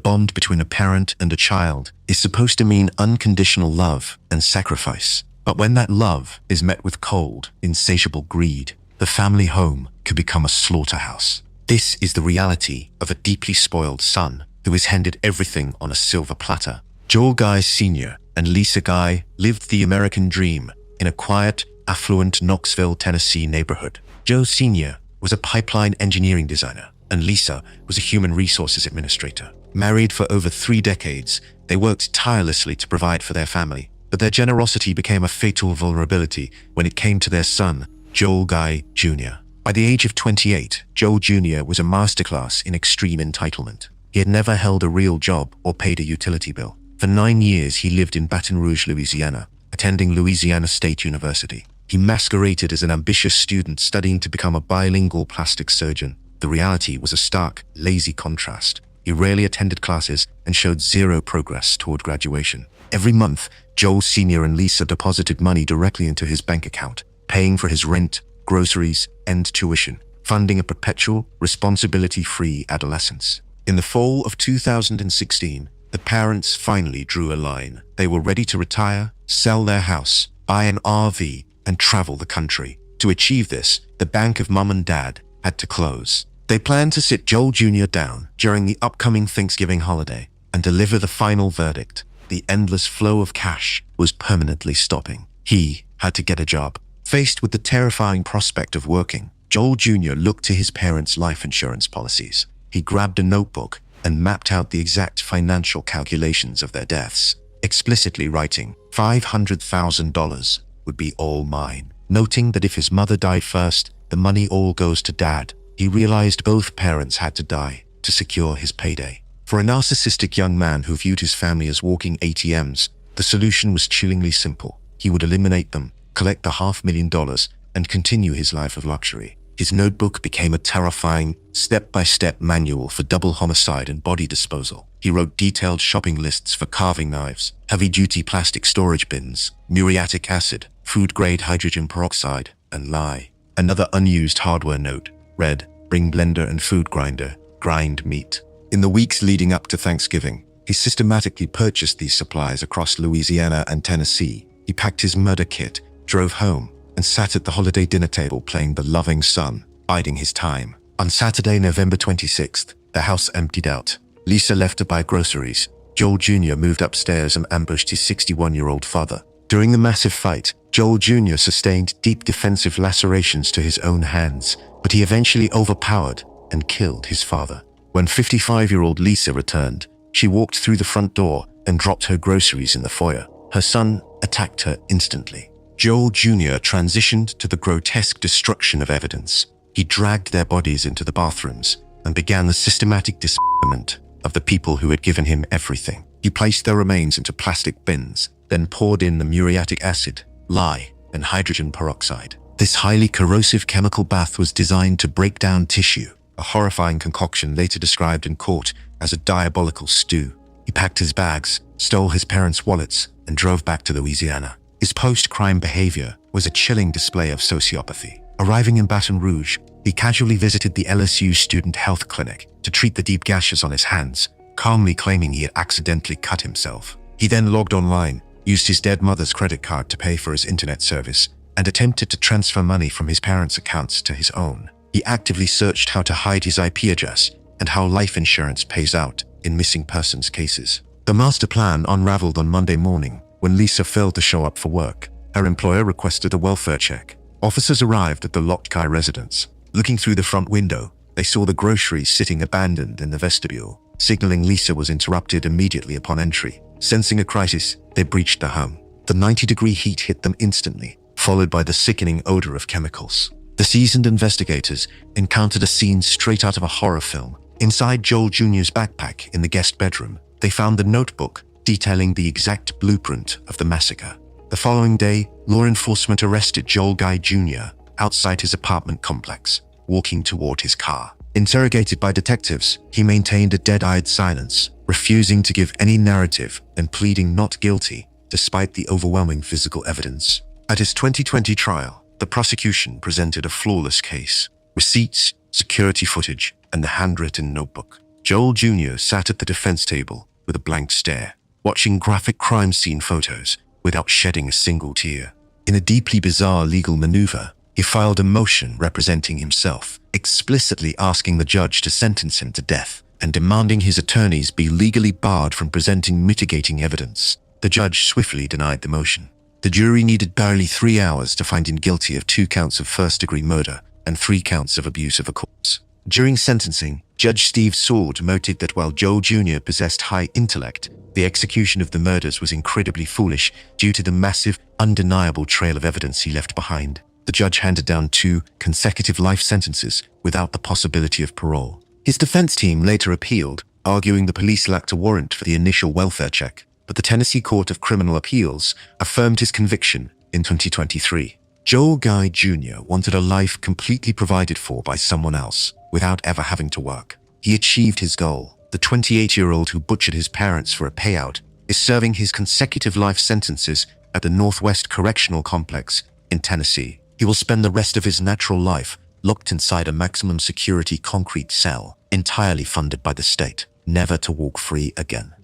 bond between a parent and a child is supposed to mean unconditional love and sacrifice. But when that love is met with cold, insatiable greed, the family home can become a slaughterhouse. This is the reality of a deeply spoiled son who is handed everything on a silver platter. Joel Guy Sr. and Lisa Guy lived the American dream in a quiet, affluent Knoxville, Tennessee neighborhood. Joe Sr. was a pipeline engineering designer, and Lisa was a human resources administrator. Married for over 3 decades, they worked tirelessly to provide for their family, but their generosity became a fatal vulnerability when it came to their son, Joel Guy Jr. By the age of 28, Joel Jr. was a masterclass in extreme entitlement. He had never held a real job or paid a utility bill. For 9 years, he lived in Baton Rouge, Louisiana, attending Louisiana State University. He masqueraded as an ambitious student studying to become a bilingual plastic surgeon. The reality was a stark, lazy contrast. He rarely attended classes and showed zero progress toward graduation. Every month, Joel Sr. and Lisa deposited money directly into his bank account, paying for his rent, groceries, and tuition, funding a perpetual, responsibility-free adolescence. In the fall of 2016, the parents finally drew a line. They were ready to retire, sell their house, buy an RV, and travel the country. To achieve this, the bank of mom and dad had to close. They planned to sit Joel Jr. down during the upcoming Thanksgiving holiday and deliver the final verdict. The endless flow of cash was permanently stopping. He had to get a job. Faced with the terrifying prospect of working, Joel Jr. looked to his parents' life insurance policies. He grabbed a notebook and mapped out the exact financial calculations of their deaths, explicitly writing, $500,000 would be all mine. Noting that if his mother died first, the money all goes to dad, he realized both parents had to die to secure his payday. For a narcissistic young man who viewed his family as walking ATMs, the solution was chillingly simple. He would eliminate them, collect the $500,000, and continue his life of luxury. His notebook became a terrifying, step-by-step manual for double homicide and body disposal. He wrote detailed shopping lists for carving knives, heavy-duty plastic storage bins, muriatic acid, food-grade hydrogen peroxide, and lye. Another unused hardware note read, "Bring blender and food grinder, grind meat." In the weeks leading up to Thanksgiving, he systematically purchased these supplies across Louisiana and Tennessee. He packed his murder kit, drove home, and sat at the holiday dinner table playing the loving son, biding his time. On Saturday, November 26th, the house emptied out. Lisa left to buy groceries. Joel Jr. moved upstairs and ambushed his 61-year-old father. During the massive fight, Joel Jr. sustained deep defensive lacerations to his own hands, but he eventually overpowered and killed his father. When 55-year-old Lisa returned, she walked through the front door and dropped her groceries in the foyer. Her son attacked her instantly. Joel Jr. transitioned to the grotesque destruction of evidence. He dragged their bodies into the bathrooms and began the systematic dismemberment of the people who had given him everything. He placed their remains into plastic bins, then poured in the muriatic acid, lye, and hydrogen peroxide. This highly corrosive chemical bath was designed to break down tissue, a horrifying concoction later described in court as a diabolical stew. He packed his bags, stole his parents' wallets, and drove back to Louisiana. His post-crime behavior was a chilling display of sociopathy. Arriving in Baton Rouge, he casually visited the LSU Student Health Clinic to treat the deep gashes on his hands, calmly claiming he had accidentally cut himself. He then logged online, used his dead mother's credit card to pay for his internet service, and attempted to transfer money from his parents' accounts to his own. He actively searched how to hide his IP address and how life insurance pays out in missing persons cases. The master plan unraveled on Monday morning when Lisa failed to show up for work. Her employer requested a welfare check. Officers arrived at the locked Guy residence. Looking through the front window, they saw the groceries sitting abandoned in the vestibule, signaling Lisa was interrupted immediately upon entry. Sensing a crisis, they breached the home. The 90-degree heat hit them instantly, followed by the sickening odor of chemicals. The seasoned investigators encountered a scene straight out of a horror film. Inside Joel Jr.'s backpack in the guest bedroom, they found the notebook detailing the exact blueprint of the massacre. The following day, law enforcement arrested Joel Guy Jr. outside his apartment complex, walking toward his car. Interrogated by detectives, he maintained a dead-eyed silence, refusing to give any narrative and pleading not guilty despite the overwhelming physical evidence. At his 2020 trial, the prosecution presented a flawless case. Receipts, security footage, and the handwritten notebook. Joel Jr. sat at the defense table with a blank stare, watching graphic crime scene photos without shedding a single tear. In a deeply bizarre legal maneuver, he filed a motion representing himself, explicitly asking the judge to sentence him to death and demanding his attorneys be legally barred from presenting mitigating evidence. The judge swiftly denied the motion. The jury needed barely 3 hours to find him guilty of 2 counts of first-degree murder and 3 counts of abuse of a corpse. During sentencing, Judge Steve Sword noted that while Joel Jr. possessed high intellect, the execution of the murders was incredibly foolish due to the massive, undeniable trail of evidence he left behind. The judge handed down 2 consecutive life sentences without the possibility of parole. His defense team later appealed, arguing the police lacked a warrant for the initial welfare check, but the Tennessee Court of Criminal Appeals affirmed his conviction in 2023. Joel Guy Jr. wanted a life completely provided for by someone else, without ever having to work. He achieved his goal. The 28-year-old who butchered his parents for a payout is serving his consecutive life sentences at the Northwest Correctional Complex in Tennessee. He will spend the rest of his natural life locked inside a maximum security concrete cell, entirely funded by the state, never to walk free again.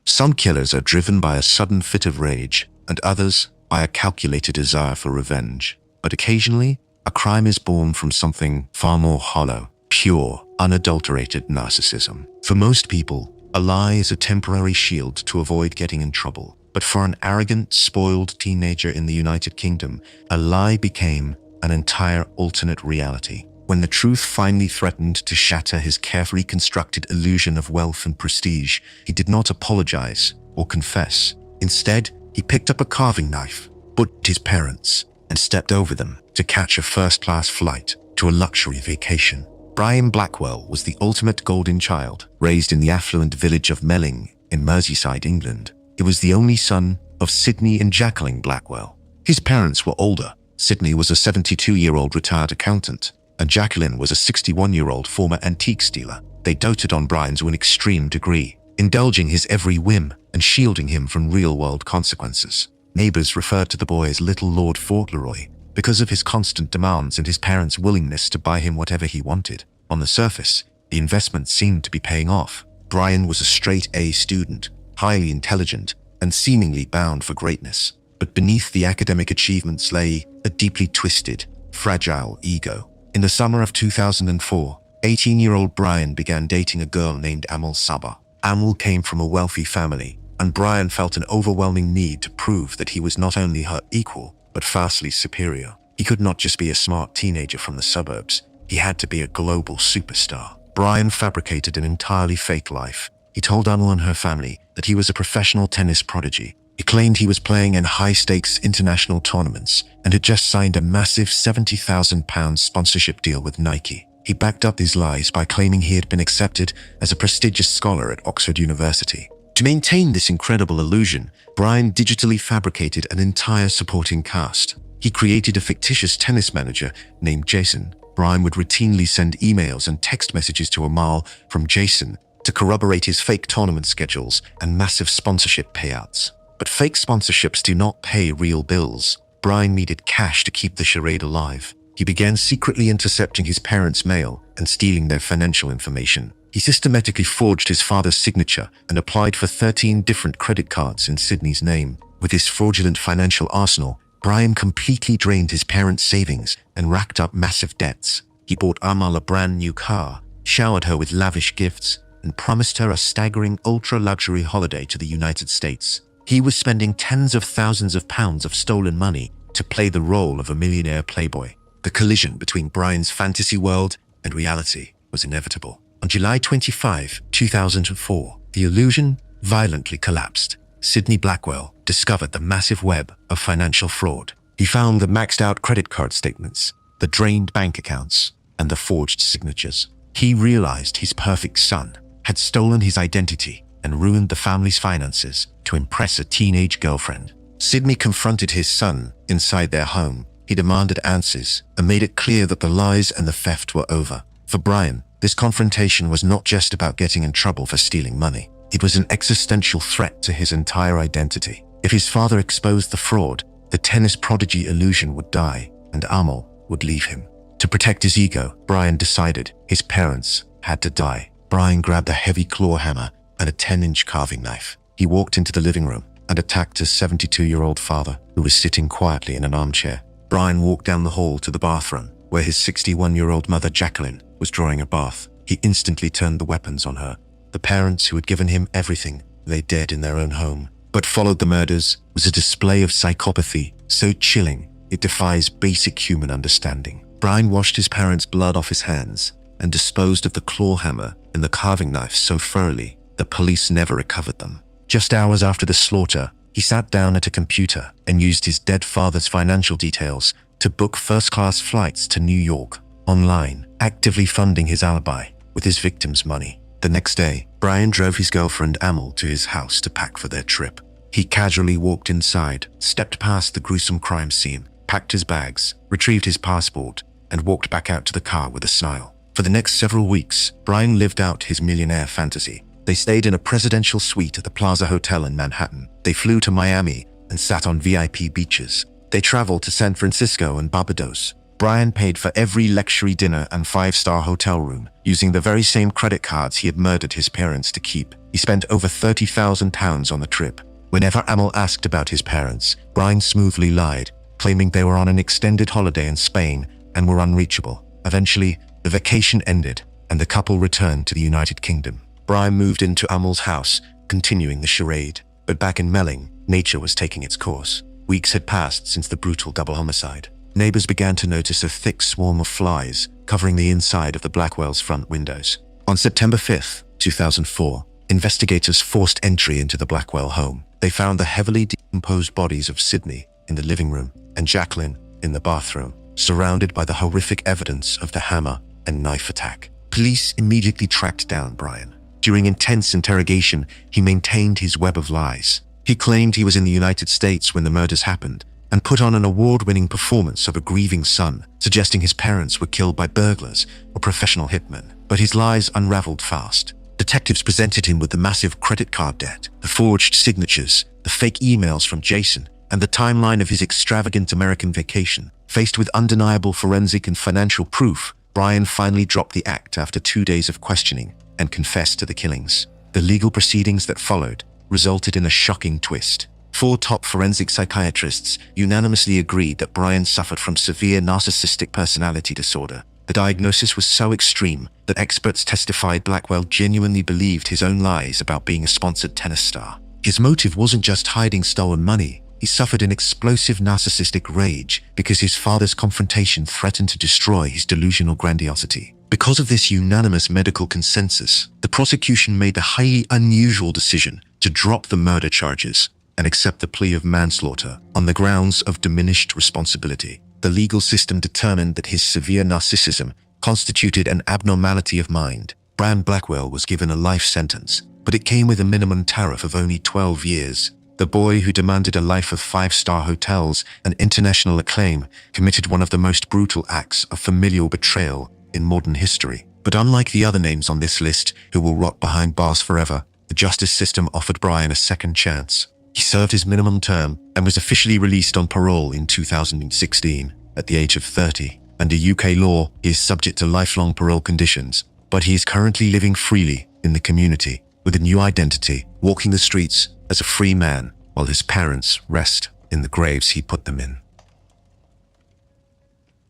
Some killers are driven by a sudden fit of rage, and others by a calculated desire for revenge. But occasionally, a crime is born from something far more hollow, pure, unadulterated narcissism. For most people, a lie is a temporary shield to avoid getting in trouble. But for an arrogant, spoiled teenager in the United Kingdom, a lie became an entire alternate reality. When the truth finally threatened to shatter his carefully constructed illusion of wealth and prestige, he did not apologize or confess. Instead, he picked up a carving knife, butchered his parents, and stepped over them to catch a first-class flight to a luxury vacation. Brian Blackwell was the ultimate golden child, raised in the affluent village of Melling in Merseyside, England. He was the only son of Sidney and Jacqueline Blackwell. His parents were older. Sidney was a 72-year-old retired accountant, and Jacqueline was a 61-year-old former antiques dealer. They doted on Brian to an extreme degree, indulging his every whim and shielding him from real-world consequences. Neighbors referred to the boy as Little Lord Fauntleroy because of his constant demands and his parents' willingness to buy him whatever he wanted. On the surface, the investment seemed to be paying off. Brian was a straight-A student, highly intelligent, and seemingly bound for greatness. But beneath the academic achievements lay a deeply twisted, fragile ego. In the summer of 2004, 18-year-old Brian began dating a girl named Amal Sabah. Amal came from a wealthy family, and Brian felt an overwhelming need to prove that he was not only her equal, but vastly superior. He could not just be a smart teenager from the suburbs. He had to be a global superstar. Brian fabricated an entirely fake life. He told Amal and her family that he was a professional tennis prodigy. He claimed he was playing in high-stakes international tournaments and had just signed a massive £70,000 sponsorship deal with Nike. He backed up his lies by claiming he had been accepted as a prestigious scholar at Oxford University. To maintain this incredible illusion, Brian digitally fabricated an entire supporting cast. He created a fictitious tennis manager named Jason. Brian would routinely send emails and text messages to Amal from Jason to corroborate his fake tournament schedules and massive sponsorship payouts. But fake sponsorships do not pay real bills. Brian needed cash to keep the charade alive. He began secretly intercepting his parents' mail and stealing their financial information. He systematically forged his father's signature and applied for 13 different credit cards in Sidney's name. With his fraudulent financial arsenal, Brian completely drained his parents' savings and racked up massive debts. He bought Amal a brand new car, showered her with lavish gifts, and promised her a staggering ultra-luxury holiday to the United States. He was spending tens of thousands of pounds of stolen money to play the role of a millionaire playboy. The collision between Brian's fantasy world and reality was inevitable. On July 25, 2004, the illusion violently collapsed. Sidney Blackwell discovered the massive web of financial fraud. He found the maxed-out credit card statements, the drained bank accounts, and the forged signatures. He realized his perfect son had stolen his identity and ruined the family's finances to impress a teenage girlfriend. Sidney confronted his son inside their home. He demanded answers and made it clear that the lies and the theft were over. For Brian, this confrontation was not just about getting in trouble for stealing money. It was an existential threat to his entire identity. If his father exposed the fraud, the tennis prodigy illusion would die, and Amal would leave him. To To protect his ego, Brian decided his parents had to die. Brian grabbed a heavy claw hammer and a 10-inch carving knife. He walked into the living room and attacked his 72-year-old father, who was sitting quietly in an armchair. Brian walked down the hall to the bathroom, where his 61-year-old mother, Jacqueline, was drawing a bath. He instantly turned the weapons on her. The parents who had given him everything lay dead in their own home. But followed the murders was a display of psychopathy so chilling it defies basic human understanding. Brian washed his parents' blood off his hands and disposed of the claw hammer and the carving knife so thoroughly the police never recovered them. Just hours after the slaughter, he sat down at a computer and used his dead father's financial details to book first-class flights to New York online, actively funding his alibi with his victims' money. The next day, Brian drove his girlfriend Amel to his house to pack for their trip. He casually walked inside, stepped past the gruesome crime scene, packed his bags, retrieved his passport, and walked back out to the car with a smile. For the next several weeks, Brian lived out his millionaire fantasy. They stayed in a presidential suite at the Plaza Hotel in Manhattan. They flew to Miami and sat on VIP beaches. They traveled to San Francisco and Barbados. Brian paid for every luxury dinner and 5-star hotel room, using the very same credit cards he had murdered his parents to keep. He spent over £30,000 on the trip. Whenever Amel asked about his parents, Brian smoothly lied, claiming they were on an extended holiday in Spain and were unreachable. Eventually, the vacation ended and the couple returned to the United Kingdom. Brian moved into Amel's house, continuing the charade. But back in Melling, nature was taking its course. Weeks had passed since the brutal double homicide. Neighbors began to notice a thick swarm of flies covering the inside of the Blackwell's front windows. On September 5, 2004, investigators forced entry into the Blackwell home. They found the heavily decomposed bodies of Sydney in the living room and Jacqueline in the bathroom, surrounded by the horrific evidence of the hammer and knife attack. Police immediately tracked down Brian. During intense interrogation, he maintained his web of lies. He claimed he was in the United States when the murders happened and put on an award-winning performance of a grieving son, suggesting his parents were killed by burglars or professional hitmen. But his lies unraveled fast. Detectives presented him with the massive credit card debt, the forged signatures, the fake emails from Jason, and the timeline of his extravagant American vacation. Faced with undeniable forensic and financial proof, Brian finally dropped the act after 2 days of questioning and confessed to the killings. The legal proceedings that followed resulted in a shocking twist. 4 top forensic psychiatrists unanimously agreed that Brian suffered from severe narcissistic personality disorder. The diagnosis was so extreme that experts testified Blackwell genuinely believed his own lies about being a sponsored tennis star. His motive wasn't just hiding stolen money. He suffered an explosive narcissistic rage because his father's confrontation threatened to destroy his delusional grandiosity. Because of this unanimous medical consensus, the prosecution made the highly unusual decision to drop the murder charges and accept the plea of manslaughter on the grounds of diminished responsibility. The legal system determined that his severe narcissism constituted an abnormality of mind. Brian Blackwell was given a life sentence, but it came with a minimum tariff of only 12 years. The boy who demanded a life of 5-star hotels and international acclaim committed one of the most brutal acts of familial betrayal in modern history. But unlike the other names on this list who will rot behind bars forever, the justice system offered Brian a second chance. He served his minimum term and was officially released on parole in 2016 at the age of 30. Under UK law, he is subject to lifelong parole conditions, but he is currently living freely in the community with a new identity, walking the streets as a free man while his parents rest in the graves he put them in.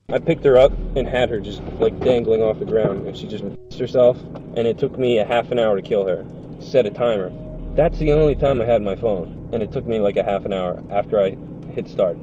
I picked her up and had her just like dangling off the ground, and she just pissed herself, and it took me a half an hour to kill her. Set a timer. That's the only time I had my phone, and it took me like a half an hour after I hit start.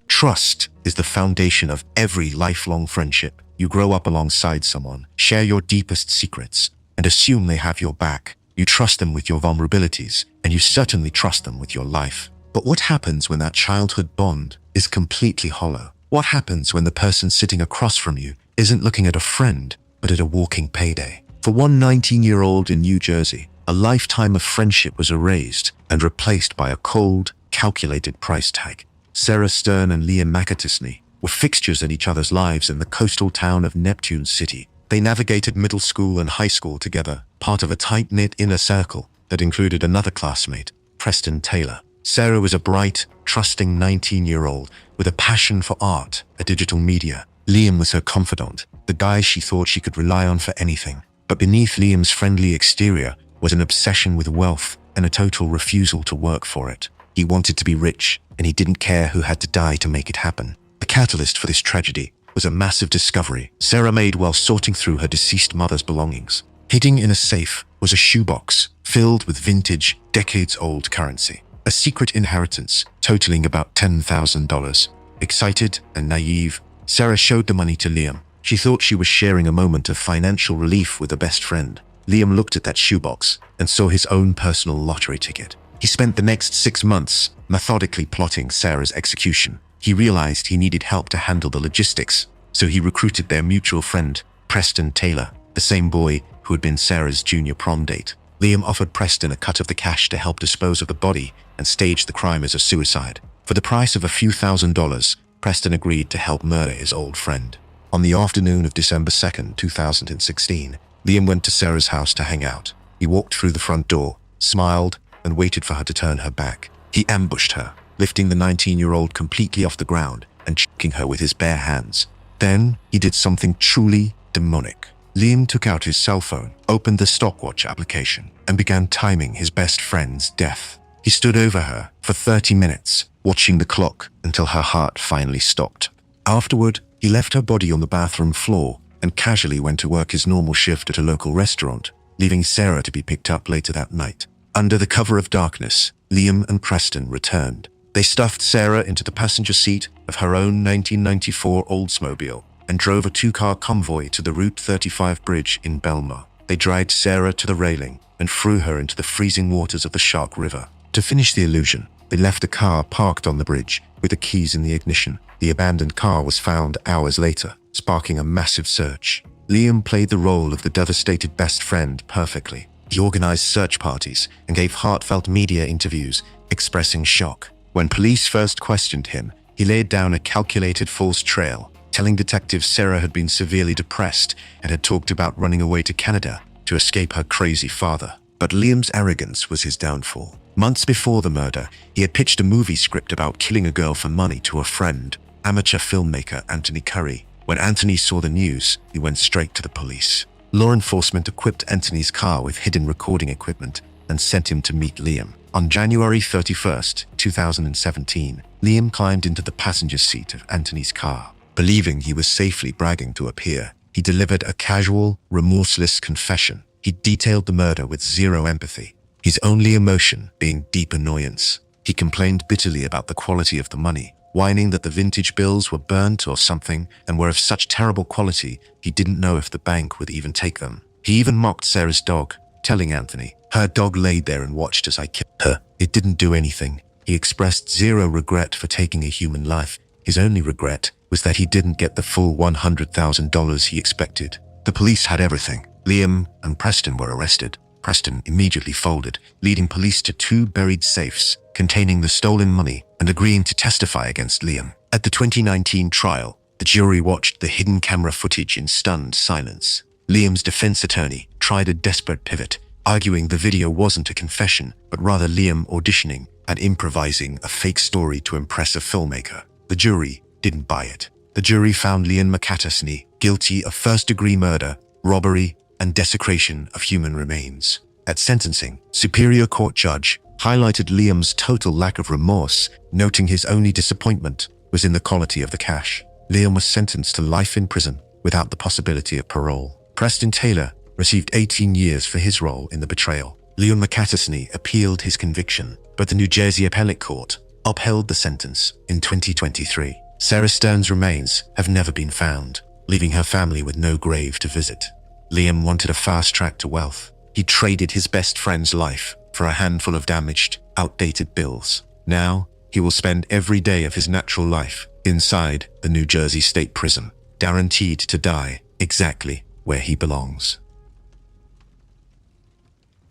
Trust is the foundation of every lifelong friendship. You grow up alongside someone, share your deepest secrets, and assume they have your back. You trust them with your vulnerabilities, and you certainly trust them with your life. But what happens when that childhood bond is completely hollow? What happens when the person sitting across from you isn't looking at a friend, but at a walking payday? For one 19-year-old in New Jersey, a lifetime of friendship was erased and replaced by a cold, calculated price tag. Sarah Stern and Liam McAtisney were fixtures in each other's lives in the coastal town of Neptune City. They navigated middle school and high school together, part of a tight-knit inner circle that included another classmate, Preston Taylor. Sarah was a bright, trusting 19-year-old with a passion for art and digital media. Liam was her confidant, the guy she thought she could rely on for anything. But beneath Liam's friendly exterior was an obsession with wealth and a total refusal to work for it. He wanted to be rich, and he didn't care who had to die to make it happen. The catalyst for this tragedy was a massive discovery Sarah made while sorting through her deceased mother's belongings. Hidden in a safe was a shoebox filled with vintage, decades-old currency. A secret inheritance totaling about $10,000. Excited and naive, Sarah showed the money to Liam. She thought she was sharing a moment of financial relief with a best friend. Liam looked at that shoebox and saw his own personal lottery ticket. He spent the next 6 months methodically plotting Sarah's execution. He realized he needed help to handle the logistics, so he recruited their mutual friend, Preston Taylor, the same boy who had been Sarah's junior prom date. Liam offered Preston a cut of the cash to help dispose of the body and stage the crime as a suicide. For the price of a few $1,000s, Preston agreed to help murder his old friend. On the afternoon of December 2nd, 2016, Liam went to Sarah's house to hang out. He walked through the front door, smiled, and waited for her to turn her back. He ambushed her, lifting the 19-year-old completely off the ground and choking her with his bare hands. Then he did something truly demonic. Liam took out his cell phone, opened the stopwatch application, and began timing his best friend's death. He stood over her for 30 minutes, watching the clock until her heart finally stopped. Afterward, he left her body on the bathroom floor and casually went to work his normal shift at a local restaurant, leaving Sarah to be picked up later that night. Under the cover of darkness, Liam and Preston returned. They stuffed Sarah into the passenger seat of her own 1994 Oldsmobile and drove a 2-car convoy to the Route 35 bridge in Belmar. They dragged Sarah to the railing and threw her into the freezing waters of the Shark River. To finish the illusion, they left the car parked on the bridge with the keys in the ignition. The abandoned car was found hours later, sparking a massive search. Liam played the role of the devastated best friend perfectly. He organized search parties and gave heartfelt media interviews, expressing shock. When police first questioned him, he laid down a calculated false trail, telling detectives Sarah had been severely depressed and had talked about running away to Canada to escape her crazy father. But Liam's arrogance was his downfall. Months before the murder, he had pitched a movie script about killing a girl for money to a friend, amateur filmmaker Anthony Curry. When Anthony saw the news, he went straight to the police. Law enforcement equipped Anthony's car with hidden recording equipment and sent him to meet Liam. On January 31st, 2017, Liam climbed into the passenger seat of Anthony's car. Believing he was safely bragging to a peer, he delivered a casual, remorseless confession. He detailed the murder with zero empathy, his only emotion being deep annoyance. He complained bitterly about the quality of the money, whining that the vintage bills were burnt or something and were of such terrible quality he didn't know if the bank would even take them. He even mocked Sarah's dog, telling Anthony, "Her dog laid there and watched as I killed her. It didn't do anything." He expressed zero regret for taking a human life. His only regret was that he didn't get the full $100,000 he expected. The police had everything. Liam and Preston were arrested. Preston immediately folded, leading police to 2 buried safes containing the stolen money and agreeing to testify against Liam. At the 2019 trial, the jury watched the hidden camera footage in stunned silence. Liam's defense attorney tried a desperate pivot, arguing the video wasn't a confession, but rather Liam auditioning and improvising a fake story to impress a filmmaker. The jury didn't buy it. The jury found Liam McCattersney guilty of first-degree murder, robbery, and desecration of human remains. At sentencing, Superior Court judge highlighted Liam's total lack of remorse, noting his only disappointment was in the quality of the cash. Liam was sentenced to life in prison without the possibility of parole. Preston Taylor received 18 years for his role in the betrayal. Liam McCattersney appealed his conviction, but the New Jersey Appellate Court upheld the sentence in 2023. Sarah Stern's remains have never been found, leaving her family with no grave to visit. Liam wanted a fast track to wealth. He traded his best friend's life for a handful of damaged, outdated bills. Now, he will spend every day of his natural life inside the New Jersey State Prison, guaranteed to die exactly where he belongs.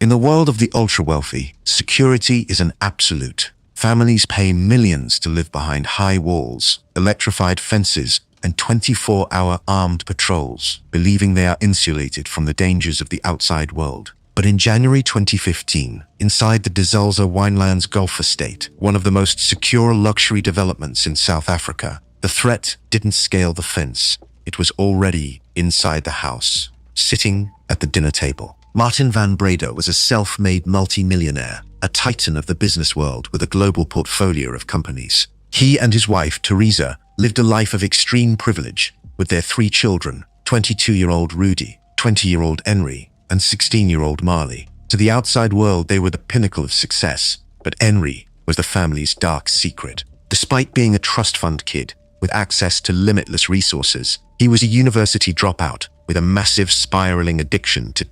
In the world of the ultra-wealthy, security is an absolute. Families pay millions to live behind high walls, electrified fences, and 24-hour armed patrols, believing they are insulated from the dangers of the outside world. But in January 2015, inside the Desalza Winelands Golf Estate, one of the most secure luxury developments in South Africa, the threat didn't scale the fence. it was already inside the house, sitting at the dinner table. Martin van Breda was a self-made multi-millionaire, a titan of the business world with a global portfolio of companies. He and his wife, Teresa, lived a life of extreme privilege with their 3 children, 22-year-old Rudy, 20-year-old Henri, and 16-year-old Marley. To the outside world, they were the pinnacle of success, but Henri was the family's dark secret. Despite being a trust fund kid with access to limitless resources, he was a university dropout with a massive spiraling addiction to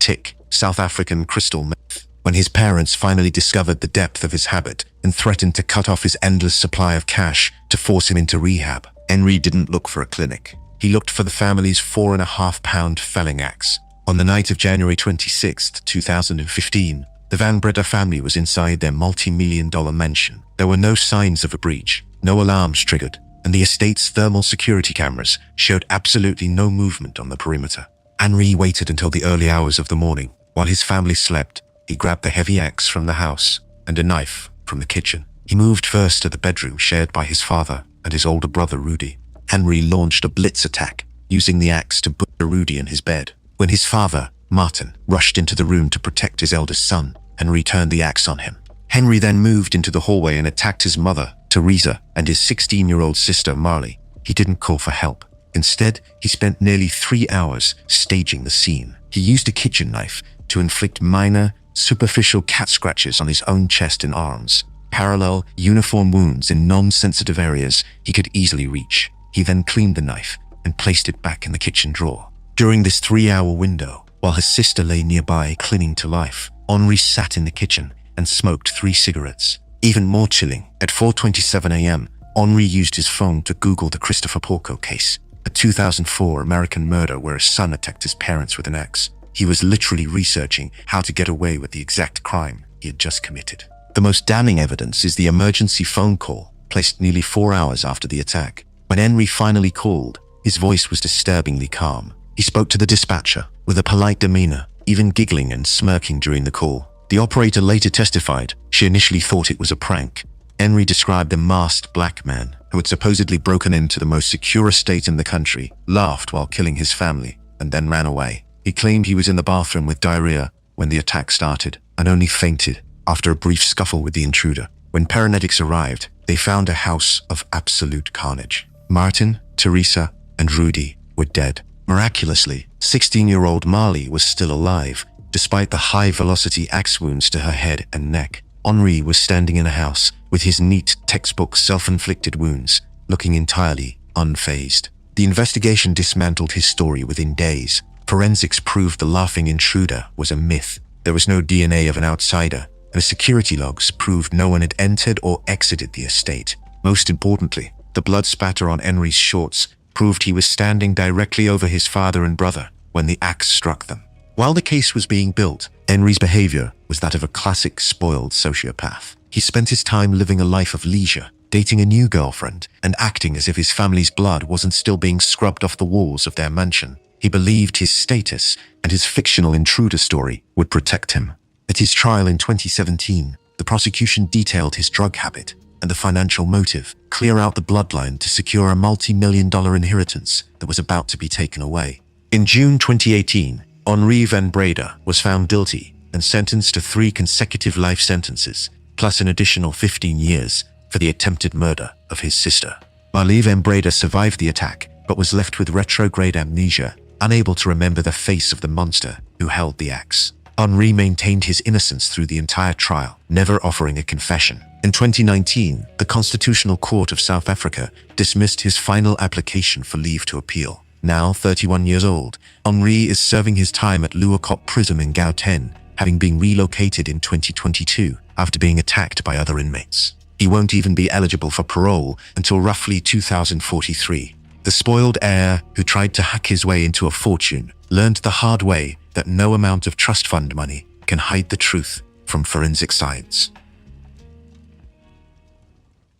South African crystal meth. When his parents finally discovered the depth of his habit and threatened to cut off his endless supply of cash to force him into rehab, Henri didn't look for a clinic. He looked for the family's 4.5-pound felling axe. On the night of January 26, 2015, the Van Breda family was inside their multi-million-dollar mansion. There were no signs of a breach, no alarms triggered, and the estate's thermal security cameras showed absolutely no movement on the perimeter. Henri waited until the early hours of the morning. While his family slept, he grabbed the heavy axe from the house and a knife from the kitchen. He moved first to the bedroom shared by his father and his older brother Rudy. Henri launched a blitz attack, using the axe to butcher Rudy in his bed. When his father, Martin, rushed into the room to protect his eldest son, Henri turned the axe on him. Henri then moved into the hallway and attacked his mother, Teresa, and his 16-year-old sister, Marley. He didn't call for help. Instead, he spent nearly 3 hours staging the scene. He used a kitchen knife to inflict minor, superficial cat scratches on his own chest and arms, parallel, uniform wounds in non-sensitive areas he could easily reach. He then cleaned the knife and placed it back in the kitchen drawer. During this 3-hour window, while his sister lay nearby clinging to life, Henri sat in the kitchen and smoked 3 cigarettes. Even more chilling, at 4:27 a.m., Henri used his phone to Google the Christopher Porco case, a 2004 American murder where a son attacked his parents with an axe. He was literally researching how to get away with the exact crime he had just committed. The most damning evidence is the emergency phone call, placed nearly 4 hours after the attack. When Henri finally called, his voice was disturbingly calm. He spoke to the dispatcher with a polite demeanor, even giggling and smirking during the call. The operator later testified she initially thought it was a prank. Henri described a masked black man who had supposedly broken into the most secure estate in the country, laughed while killing his family, and then ran away. He claimed he was in the bathroom with diarrhea when the attack started and only fainted after a brief scuffle with the intruder. When paramedics arrived, they found a house of absolute carnage. Martin, Teresa, and Rudy were dead. Miraculously, 16-year-old Marley was still alive, despite the high-velocity axe wounds to her head and neck. Henri was standing in a house with his neat textbook self-inflicted wounds, looking entirely unfazed. The investigation dismantled his story within days. Forensics proved the laughing intruder was a myth. There was no DNA of an outsider, and the security logs proved no one had entered or exited the estate. Most importantly, the blood spatter on Henri's shorts proved he was standing directly over his father and brother when the axe struck them. While the case was being built, Henri's behavior was that of a classic spoiled sociopath. He spent his time living a life of leisure, dating a new girlfriend, and acting as if his family's blood wasn't still being scrubbed off the walls of their mansion. He believed his status and his fictional intruder story would protect him. At his trial in 2017, the prosecution detailed his drug habit and the financial motive: clear out the bloodline to secure a multi-million-dollar inheritance that was about to be taken away. In June 2018, Henri van Breda was found guilty and sentenced to 3 consecutive life sentences, plus an additional 15 years for the attempted murder of his sister. Marley van Breda survived the attack, but was left with retrograde amnesia, unable to remember the face of the monster who held the axe. Henri maintained his innocence through the entire trial, never offering a confession. In 2019, the Constitutional Court of South Africa dismissed his final application for leave to appeal. Now 31 years old, Henri is serving his time at Luakot Prison in Gauteng, having been relocated in 2022 after being attacked by other inmates. He won't even be eligible for parole until roughly 2043. The spoiled heir who tried to hack his way into a fortune learned the hard way that no amount of trust fund money can hide the truth from forensic science.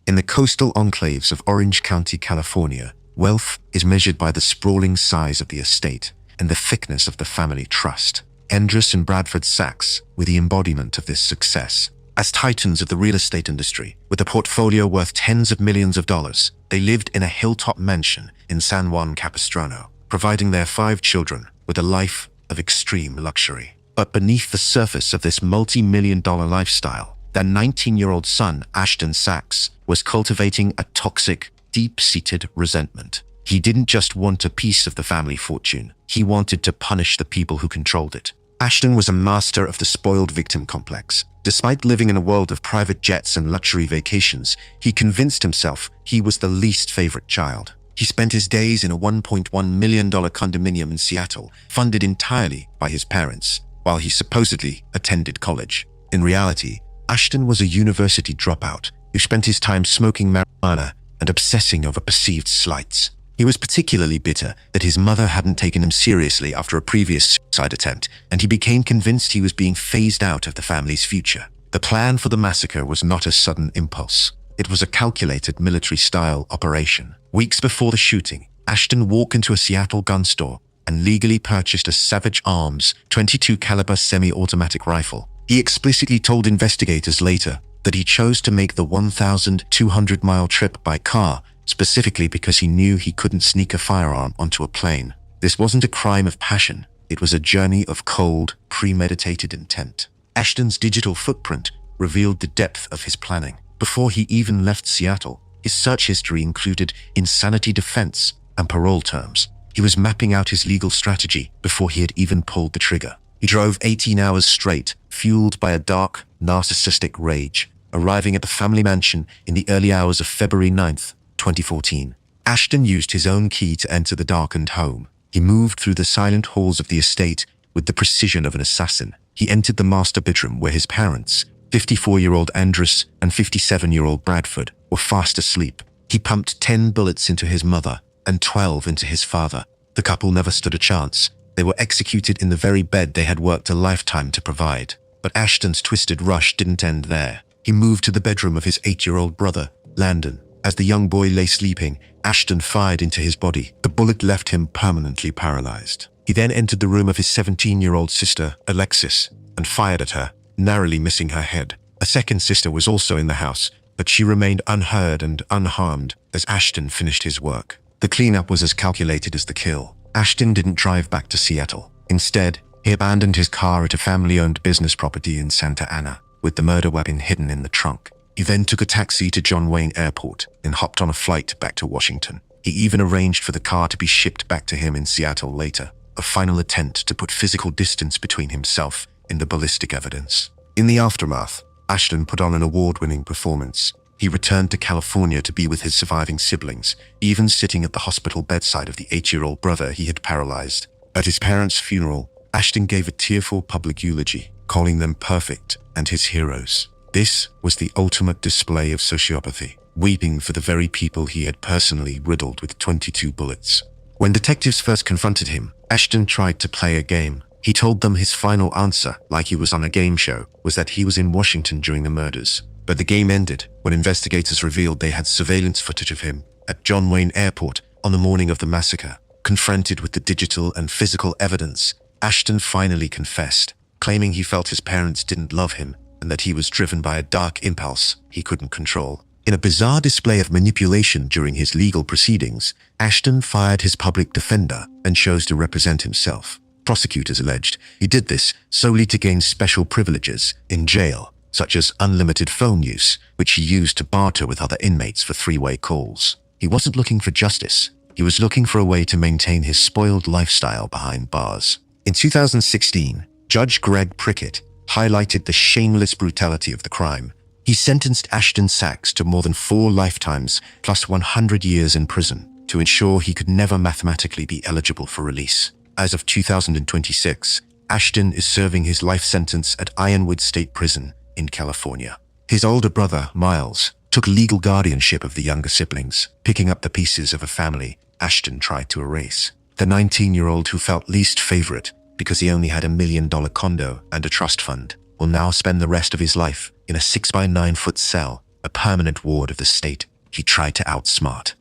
In the coastal enclaves of Orange County, California, wealth is measured by the sprawling size of the estate and the thickness of the family trust. Andrus and Bradford Sachs were the embodiment of this success. As titans of the real estate industry, with a portfolio worth tens of millions of dollars, they lived in a hilltop mansion in San Juan Capistrano. providing their 5 children with a life of extreme luxury. But beneath the surface of this multi-million-dollar lifestyle, their 19-year-old son, Ashton Sachs, was cultivating a toxic, deep-seated resentment. He didn't just want a piece of the family fortune, he wanted to punish the people who controlled it. Ashton was a master of the spoiled victim complex. Despite living in a world of private jets and luxury vacations, he convinced himself he was the least favorite child. He spent his days in a $1.1 million condominium in Seattle, funded entirely by his parents, while he supposedly attended college. In reality, Ashton was a university dropout who spent his time smoking marijuana and obsessing over perceived slights. He was particularly bitter that his mother hadn't taken him seriously after a previous suicide attempt, and he became convinced he was being phased out of the family's future. The plan for the massacre was not a sudden impulse. It was a calculated military-style operation. Weeks before the shooting, Ashton walked into a Seattle gun store and legally purchased a Savage Arms .22 caliber semi-automatic rifle. He explicitly told investigators later that he chose to make the 1,200-mile trip by car specifically because he knew he couldn't sneak a firearm onto a plane. This wasn't a crime of passion. It was a journey of cold, premeditated intent. Ashton's digital footprint revealed the depth of his planning. Before he even left Seattle, his search history included insanity defense and parole terms. He was mapping out his legal strategy before he had even pulled the trigger. He drove 18 hours straight, fueled by a dark, narcissistic rage, arriving at the family mansion in the early hours of February 9th, 2014. Ashton used his own key to enter the darkened home. He moved through the silent halls of the estate with the precision of an assassin. He entered the master bedroom where his parents, 54-year-old Andrus and 57-year-old Bradford, were fast asleep. He pumped 10 bullets into his mother and 12 into his father. The couple never stood a chance. They were executed in the very bed they had worked a lifetime to provide. But Ashton's twisted rush didn't end there. He moved to the bedroom of his 8-year-old brother, Landon. As the young boy lay sleeping, Ashton fired into his body. The bullet left him permanently paralyzed. He then entered the room of his 17-year-old sister, Alexis, and fired at her, narrowly missing her head. A second sister was also in the house, but she remained unheard and unharmed as Ashton finished his work. The cleanup was as calculated as the kill. Ashton didn't drive back to Seattle. Instead, he abandoned his car at a family-owned business property in Santa Ana, with the murder weapon hidden in the trunk. He then took a taxi to John Wayne Airport and hopped on a flight back to Washington. He even arranged for the car to be shipped back to him in Seattle later, a final attempt to put physical distance between himself and the ballistic evidence. In the aftermath, Ashton put on an award-winning performance. He returned to California to be with his surviving siblings, even sitting at the hospital bedside of the 8-year-old brother he had paralyzed. At his parents' funeral, Ashton gave a tearful public eulogy, calling them perfect and his heroes. This was the ultimate display of sociopathy, weeping for the very people he had personally riddled with 22 bullets. When detectives first confronted him, Ashton tried to play a game. He told them his final answer, like he was on a game show, was that he was in Washington during the murders. But the game ended when investigators revealed they had surveillance footage of him at John Wayne Airport on the morning of the massacre. Confronted with the digital and physical evidence, Ashton finally confessed, claiming he felt his parents didn't love him and that he was driven by a dark impulse he couldn't control. In a bizarre display of manipulation during his legal proceedings, Ashton fired his public defender and chose to represent himself. Prosecutors alleged he did this solely to gain special privileges in jail, such as unlimited phone use, which he used to barter with other inmates for three-way calls. He wasn't looking for justice. He was looking for a way to maintain his spoiled lifestyle behind bars. In 2016, Judge Greg Prickett highlighted the shameless brutality of the crime. He sentenced Ashton Sachs to more than 4 lifetimes plus 100 years in prison to ensure he could never mathematically be eligible for release. As of 2026, Ashton is serving his life sentence at Ironwood State Prison in California. His older brother, Miles, took legal guardianship of the younger siblings, picking up the pieces of a family Ashton tried to erase. The 19-year-old who felt least favorite because he only had $1 million condo and a trust fund will now spend the rest of his life in a 6-by-9-foot cell, a permanent ward of the state he tried to outsmart.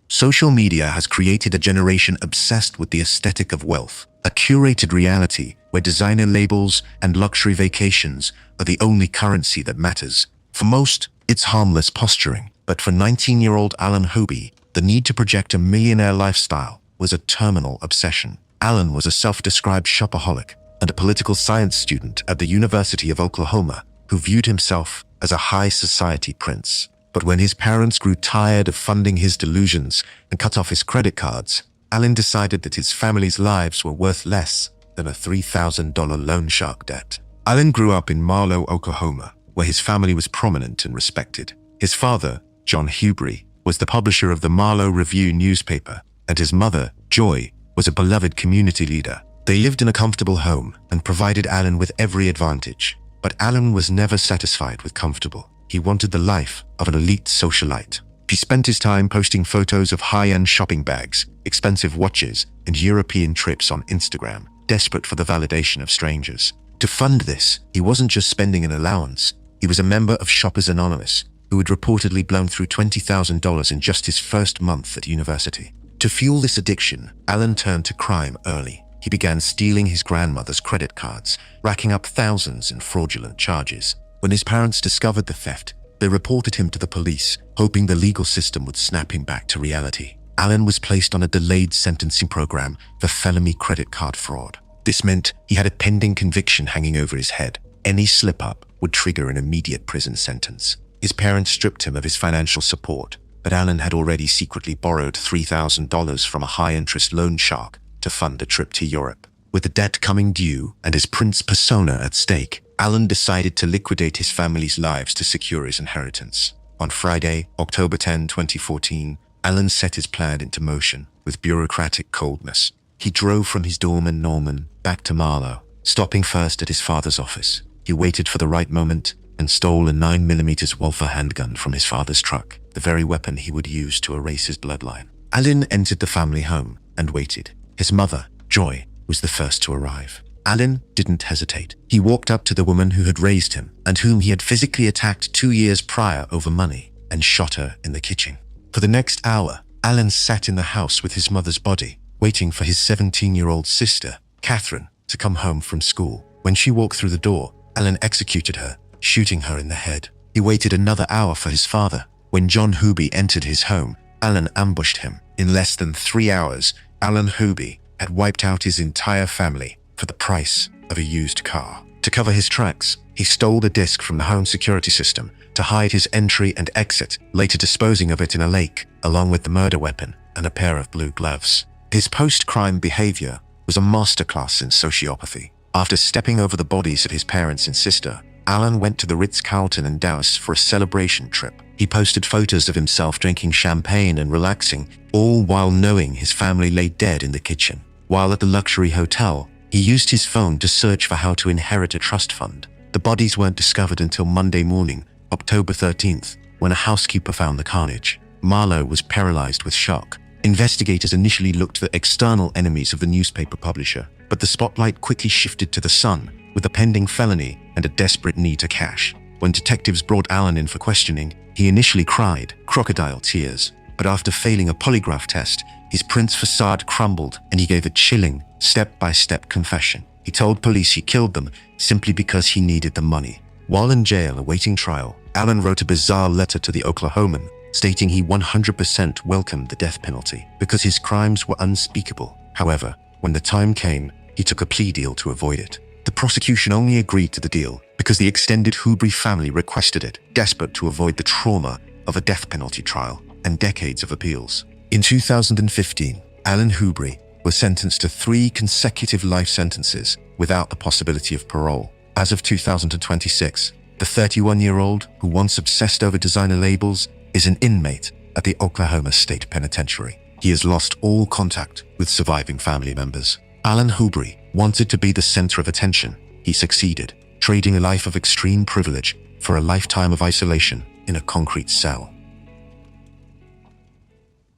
Social media has created a generation obsessed with the aesthetic of wealth, a curated reality where designer labels and luxury vacations are the only currency that matters. For most, it's harmless posturing, but for 19-year-old Alan Hobie, The need to project a millionaire lifestyle was a terminal obsession. Allen was a self-described shopaholic and a political science student at the University of Oklahoma who viewed himself as a high society prince. But when his parents grew tired of funding his delusions and cut off his credit cards, Allen decided that his family's lives were worth less than a $3,000 loan shark debt. Allen grew up in Marlow, Oklahoma, where his family was prominent and respected. His father, John Henri, was the publisher of the Marlow Review newspaper, and his mother, Joy, was a beloved community leader. They lived in a comfortable home and provided Allen with every advantage. But Allen was never satisfied with comfortable. He wanted the life of an elite socialite. He spent his time posting photos of high-end shopping bags, expensive watches, and European trips on Instagram, desperate for the validation of strangers. To fund this, he wasn't just spending an allowance. He was a member of Shoppers Anonymous, who had reportedly blown through $20,000 in just his first month at university. To fuel this addiction, Allen turned to crime early. He began stealing his grandmother's credit cards, racking up thousands in fraudulent charges. When his parents discovered the theft, they reported him to the police, hoping the legal system would snap him back to reality. Allen was placed on a delayed sentencing program for felony credit card fraud. This meant he had a pending conviction hanging over his head. Any slip-up would trigger an immediate prison sentence. His parents stripped him of his financial support, but Allen had already secretly borrowed $3,000 from a high-interest loan shark to fund a trip to Europe. With the debt coming due and his prince persona at stake, Allen decided to liquidate his family's lives to secure his inheritance. On Friday, October 10, 2014, Allen set his plan into motion with bureaucratic coldness. He drove from his dorm in Norman back to Marlow, stopping first at his father's office. He waited for the right moment and stole a 9mm Walther handgun from his father's truck, the very weapon he would use to erase his bloodline. Allen entered the family home and waited. His mother, Joy, was the first to arrive. Allen didn't hesitate. He walked up to the woman who had raised him and whom he had physically attacked 2 years prior over money and shot her in the kitchen. For the next hour, Allen sat in the house with his mother's body, waiting for his 17-year-old sister, Catherine, to come home from school. When she walked through the door, Allen executed her, shooting her in the head. He waited another hour for his father. When John Huby entered his home, Allen ambushed him. In less than 3 hours, Allen Huby had wiped out his entire family for the price of a used car. To cover his tracks, he stole the disk from the home security system to hide his entry and exit, later disposing of it in a lake, along with the murder weapon and a pair of blue gloves. His post-crime behavior was a masterclass in sociopathy. After stepping over the bodies of his parents and sister, Allen went to the Ritz-Carlton in Dallas for a celebration trip. He posted photos of himself drinking champagne and relaxing, all while knowing his family lay dead in the kitchen. While at the luxury hotel, he used his phone to search for how to inherit a trust fund. The bodies weren't discovered until Monday morning, October 13th, when a housekeeper found the carnage. Marlow was paralyzed with shock. Investigators initially looked for external enemies of the newspaper publisher, but the spotlight quickly shifted to the son, with a pending felony and a desperate need to cash. When detectives brought Allen in for questioning, he initially cried crocodile tears, but after failing a polygraph test, his prince facade crumbled and he gave a chilling, step-by-step confession. He told police he killed them simply because he needed the money. While in jail awaiting trial, Allen wrote a bizarre letter to the Oklahoman, stating he 100% welcomed the death penalty because his crimes were unspeakable. However, when the time came, he took a plea deal to avoid it. The prosecution only agreed to the deal because the extended Huby family requested it, desperate to avoid the trauma of a death penalty trial and decades of appeals. In 2015, Allen Huby was sentenced to 3 consecutive life sentences without the possibility of parole. As of 2026, the 31-year-old, who once obsessed over designer labels, is an inmate at the Oklahoma State Penitentiary. He has lost all contact with surviving family members. Allen Huby wanted to be the center of attention. He succeeded, trading a life of extreme privilege for a lifetime of isolation in a concrete cell.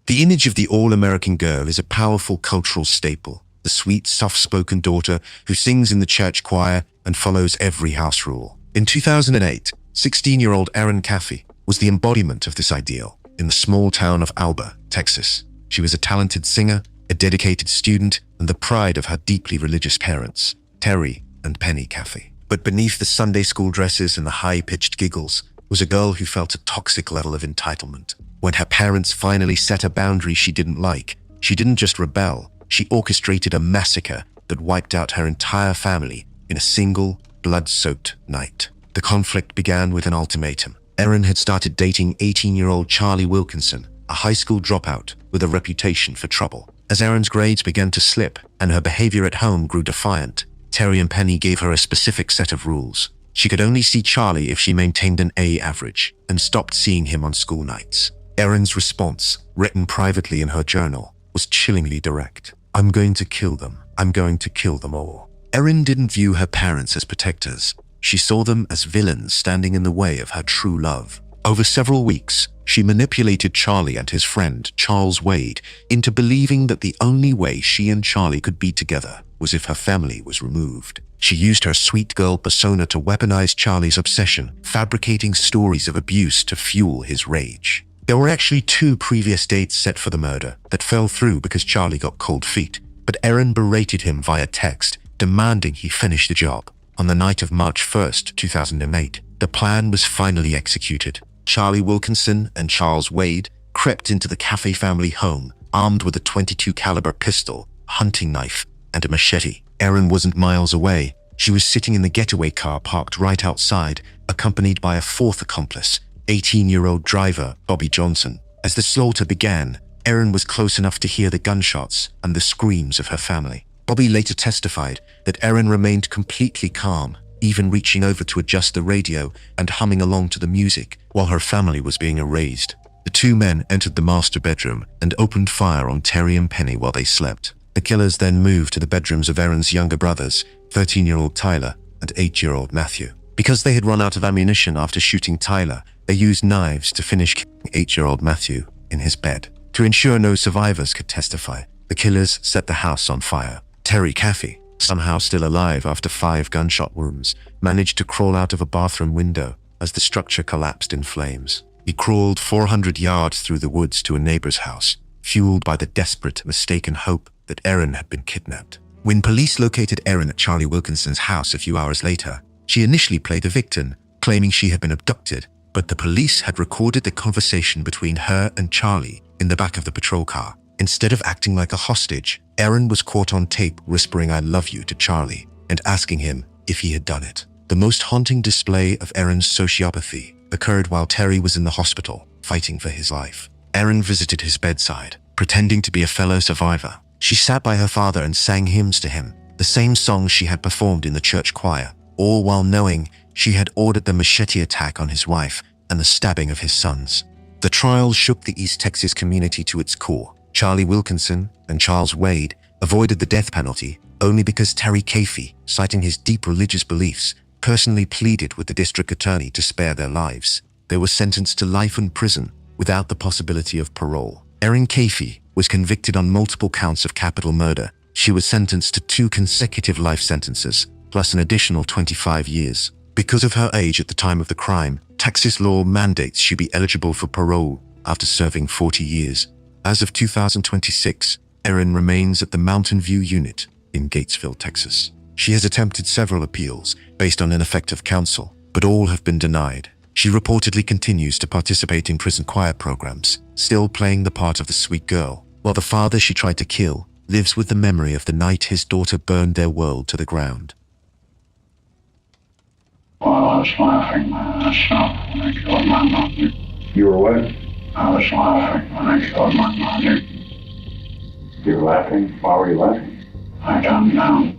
The image of the all-American girl is a powerful cultural staple. The sweet, soft-spoken daughter who sings in the church choir and follows every house rule. In 2008, 16-year-old Erin Caffey was the embodiment of this ideal in the small town of Alba, Texas. She was a talented singer, a dedicated student, and the pride of her deeply religious parents, Terry and Penny Caffey. But beneath the Sunday school dresses and the high-pitched giggles, was a girl who felt a toxic level of entitlement. When her parents finally set a boundary she didn't like, she didn't just rebel, she orchestrated a massacre that wiped out her entire family in a single, blood-soaked night. The conflict began with an ultimatum. Erin had started dating 18-year-old Charlie Wilkinson, a high school dropout with a reputation for trouble. As Erin's grades began to slip and her behavior at home grew defiant, Terry and Penny gave her a specific set of rules. She could only see Charlie if she maintained an A average and stopped seeing him on school nights. Erin's response, written privately in her journal, was chillingly direct. "I'm going to kill them. I'm going to kill them all." Erin didn't view her parents as protectors. She saw them as villains standing in the way of her true love. Over several weeks, she manipulated Charlie and his friend, Charles Wade, into believing that the only way she and Charlie could be together was if her family was removed. She used her sweet girl persona to weaponize Charlie's obsession, fabricating stories of abuse to fuel his rage. There were actually 2 previous dates set for the murder that fell through because Charlie got cold feet, but Erin berated him via text, demanding he finish the job. On the night of March 1st, 2008, the plan was finally executed. Charlie Wilkinson and Charles Wade crept into the Cafe family home, armed with a .22 caliber pistol, a hunting knife, and a machete. Erin wasn't miles away. She was sitting in the getaway car parked right outside, accompanied by a 4th accomplice, 18-year-old driver Bobby Johnson. As the slaughter began, Erin was close enough to hear the gunshots and the screams of her family. Bobby later testified that Erin remained completely calm, even reaching over to adjust the radio and humming along to the music while her family was being erased. The 2 men entered the master bedroom and opened fire on Terry and Penny while they slept. The killers then moved to the bedrooms of Erin's younger brothers, 13-year-old Tyler and 8-year-old Matthew. Because they had run out of ammunition after shooting Tyler, they used knives to finish killing 8-year-old Matthew in his bed. To ensure no survivors could testify, the killers set the house on fire. Terry Caffey, somehow still alive after 5 gunshot wounds, managed to crawl out of a bathroom window as the structure collapsed in flames. He crawled 400 yards through the woods to a neighbor's house, fueled by the desperate, mistaken hope that Erin had been kidnapped. When police located Erin at Charlie Wilkinson's house a few hours later, she initially played the victim, claiming she had been abducted, but the police had recorded the conversation between her and Charlie in the back of the patrol car. Instead of acting like a hostage, Erin was caught on tape whispering "I love you" to Charlie and asking him if he had done it. The most haunting display of Erin's sociopathy occurred while Terry was in the hospital, fighting for his life. Erin visited his bedside, pretending to be a fellow survivor. She sat by her father and sang hymns to him, the same songs she had performed in the church choir, all while knowing she had ordered the machete attack on his wife and the stabbing of his sons. The trial shook the East Texas community to its core. Charlie Wilkinson and Charles Wade avoided the death penalty only because Terry Caffey, citing his deep religious beliefs, personally pleaded with the district attorney to spare their lives. They were sentenced to life in prison without the possibility of parole. Erin Caffey was convicted on multiple counts of capital murder. She was sentenced to 2 consecutive life sentences, plus an additional 25 years. Because of her age at the time of the crime, Texas law mandates she be eligible for parole after serving 40 years. As of 2026, Erin remains at the Mountain View Unit in Gatesville, Texas. She has attempted several appeals based on ineffective counsel, but all have been denied. She reportedly continues to participate in prison choir programs, still playing the part of the sweet girl, while the father she tried to kill lives with the memory of the night his daughter burned their world to the ground. Well, I was laughing when I stopped when I killed my mother. You were what? I was laughing when I killed my mother. You were laughing? Why were you laughing? I don't know.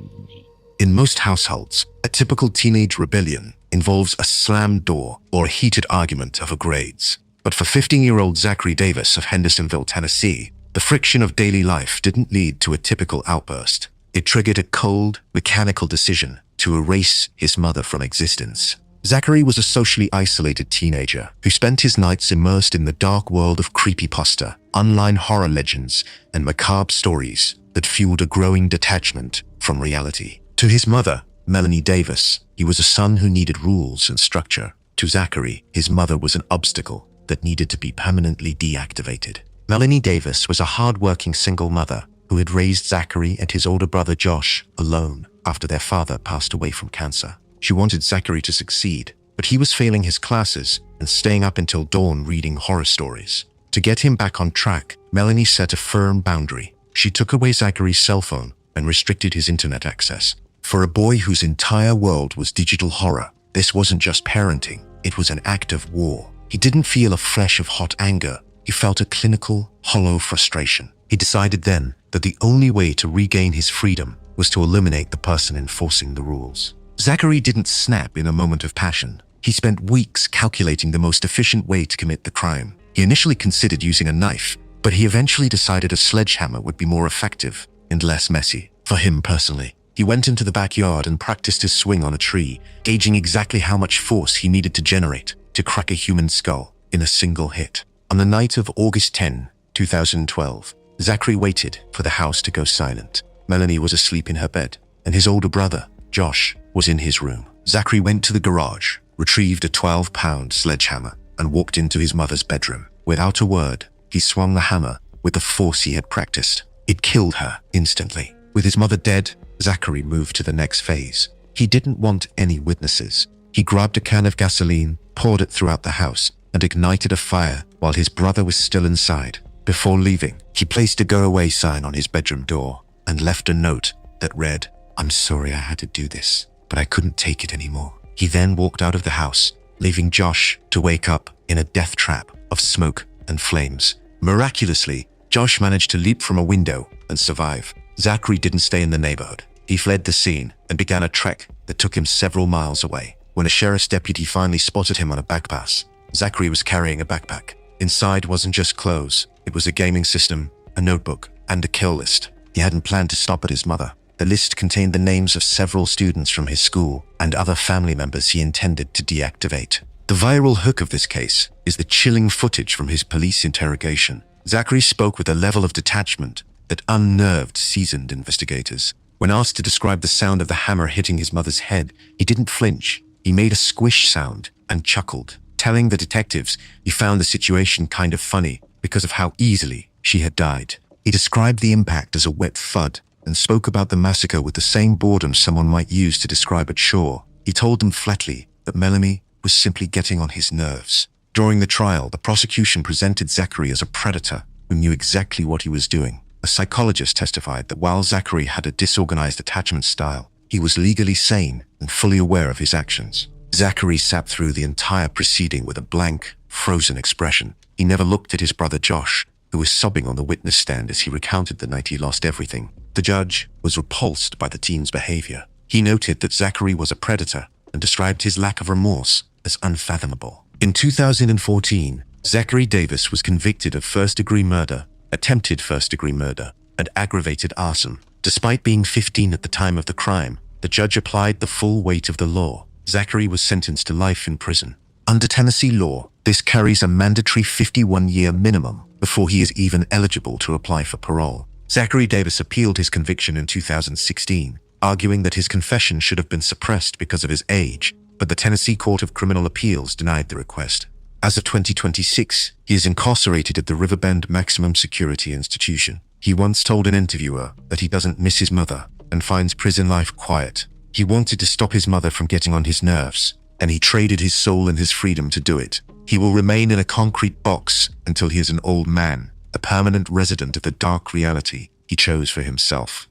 In most households, a typical teenage rebellion involves a slammed door or a heated argument over grades. But for 15-year-old Zachary Davis of Hendersonville, Tennessee, the friction of daily life didn't lead to a typical outburst. It triggered a cold, mechanical decision to erase his mother from existence. Zachary was a socially isolated teenager who spent his nights immersed in the dark world of creepypasta, online horror legends, and macabre stories that fueled a growing detachment from reality. To his mother, Melanie Davis, he was a son who needed rules and structure. To Zachary, his mother was an obstacle that needed to be permanently deactivated. Melanie Davis was a hard-working single mother who had raised Zachary and his older brother Josh alone after their father passed away from cancer. She wanted Zachary to succeed, but he was failing his classes and staying up until dawn reading horror stories. To get him back on track, Melanie set a firm boundary. She took away Zachary's cell phone and restricted his internet access. For a boy whose entire world was digital horror, this wasn't just parenting, it was an act of war. He didn't feel a flash of hot anger, he felt a clinical, hollow frustration. He decided then that the only way to regain his freedom was to eliminate the person enforcing the rules. Zachary didn't snap in a moment of passion. He spent weeks calculating the most efficient way to commit the crime. He initially considered using a knife, but he eventually decided a sledgehammer would be more effective and less messy. For him personally, he went into the backyard and practiced his swing on a tree, gauging exactly how much force he needed to generate to crack a human skull in a single hit. On the night of August 10, 2012, Zachary waited for the house to go silent. Melanie was asleep in her bed, and his older brother, Josh, was in his room. Zachary went to the garage, retrieved a 12-pound sledgehammer, and walked into his mother's bedroom. Without a word, he swung the hammer with the force he had practiced. It killed her instantly. With his mother dead, Zachary moved to the next phase. He didn't want any witnesses. He grabbed a can of gasoline, poured it throughout the house, and ignited a fire while his brother was still inside. Before leaving, he placed a go-away sign on his bedroom door and left a note that read, "I'm sorry I had to do this, but I couldn't take it anymore." He then walked out of the house, leaving Josh to wake up in a death trap of smoke and flames. Miraculously, Josh managed to leap from a window and survive. Zachary didn't stay in the neighborhood. He fled the scene and began a trek that took him several miles away. When a sheriff's deputy finally spotted him on a backpass, Zachary was carrying a backpack. Inside wasn't just clothes, it was a gaming system, a notebook, and a kill list. He hadn't planned to stop at his mother. The list contained the names of several students from his school and other family members he intended to deactivate. The viral hook of this case is the chilling footage from his police interrogation. Zachary spoke with a level of detachment that unnerved seasoned investigators. When asked to describe the sound of the hammer hitting his mother's head, he didn't flinch. He made a squish sound and chuckled, telling the detectives he found the situation kind of funny because of how easily she had died. He described the impact as a wet thud and spoke about the massacre with the same boredom someone might use to describe a chore. He told them flatly that Melanie was simply getting on his nerves. During the trial, the prosecution presented Zachary as a predator who knew exactly what he was doing. A psychologist testified that while Zachary had a disorganized attachment style, he was legally sane and fully aware of his actions. Zachary sat through the entire proceeding with a blank, frozen expression. He never looked at his brother Josh, who was sobbing on the witness stand as he recounted the night he lost everything. The judge was repulsed by the teen's behavior. He noted that Zachary was a predator and described his lack of remorse as unfathomable. In 2014, Zachary Davis was convicted of first-degree murder, attempted first-degree murder, and aggravated arson. Despite being 15 at the time of the crime, the judge applied the full weight of the law. Zachary was sentenced to life in prison. Under Tennessee law, this carries a mandatory 51-year minimum before he is even eligible to apply for parole. Zachary Davis appealed his conviction in 2016, arguing that his confession should have been suppressed because of his age, but the Tennessee Court of Criminal Appeals denied the request. As of 2026, he is incarcerated at the Riverbend Maximum Security Institution. He once told an interviewer that he doesn't miss his mother and finds prison life quiet. He wanted to stop his mother from getting on his nerves, and he traded his soul and his freedom to do it. He will remain in a concrete box until he is an old man, a permanent resident of the dark reality he chose for himself.